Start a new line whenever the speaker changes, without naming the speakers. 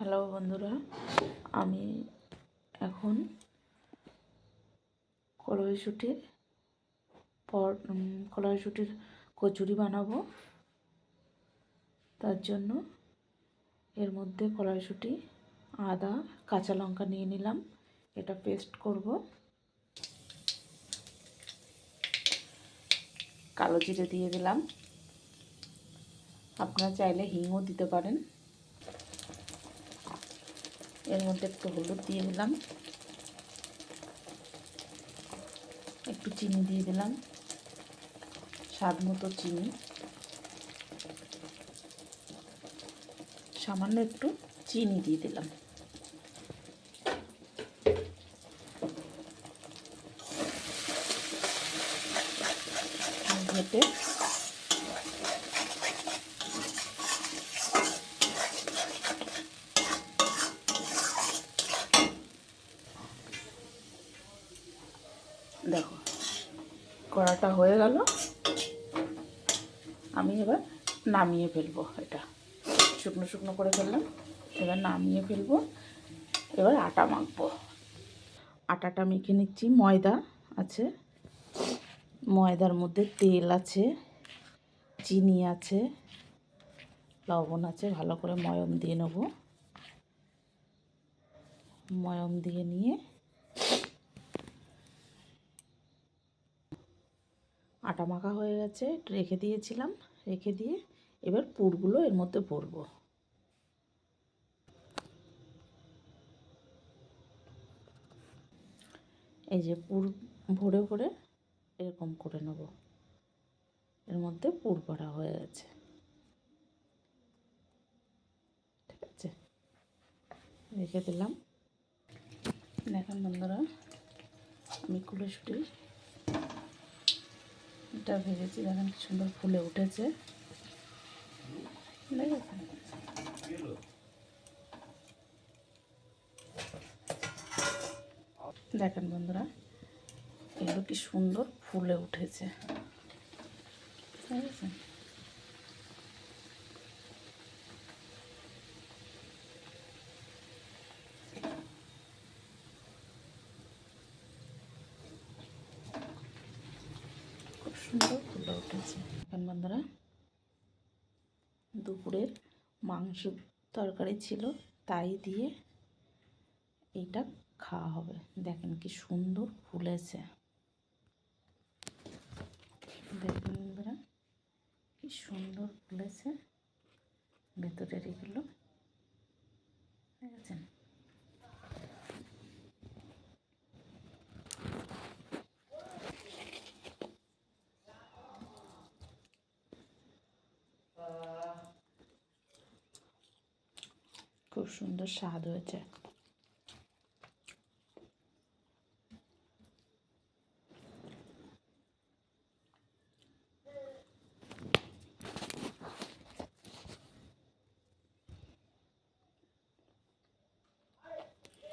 Hello বন্ধুরা, আমি এখন কড়াইশুঁটির কচুরি বানাবো। তার জন্য এর মধ্যে কড়াইশুঁটি, আদা, কাঁচা লঙ্কা নিয়ে নিলাম, এটা পেস্ট করব। কালো জিরে দিয়ে দিলাম, আপনারা চাইলে হিংও দিতে পারেন। এর মধ্যে একটু হলুদ দিয়ে দিলাম, একটু চিনি দিয়ে দিলাম, স্বাদ মতো চিনি, সামান্য একটু চিনি দিয়ে দিলাম। ঘেটে দেখো কড়াটা হয়ে গেল, আমি এবার নামিয়ে ফেলবো। এটা শুকনো শুকনো করে ফেললাম, এবার নামিয়ে ফেলবো। এবার আটা মাখবো। আটাটা মেখে নিচ্ছি। ময়দা আছে, ময়দার মধ্যে তেল আছে, চিনি আছে, লবণ আছে। ভালো করে ময়ম দিয়ে নেব। ময়ম দিয়ে নিয়ে আটা মাখা হয়ে গেছে, রেখে দিয়েছিলাম। রেখে দিয়ে এবার পুরগুলো এর মধ্যে ভরবো। এই যে পুর ভরে ভরে এরকম করে নেব। এর মধ্যে পুর ভরা হয়ে গেছে, ঠিক আছে, রেখে দিলাম। দেখুন বন্ধুরা, আমি কড়াইশুঁটি এটা ভেজেছি, দেখেন কি সুন্দর ফুলে উঠেছে। দেখেন বন্ধুরা, এগুলো কি সুন্দর ফুলে উঠেছে, ঠিক আছে। খুব সুন্দর ফুলে উঠেছে। এখন বন্ধুরা, দুপুরের মাংস তরকারি ছিল, তাই দিয়ে এইটা খাওয়া হবে। দেখেন কি সুন্দর ফুলেছে। দেখুন বন্ধুরা, কি সুন্দর ফুলেছে ভেতরের এগুলো, দেখেছেন। খুব সুন্দর স্বাদ হয়েছে।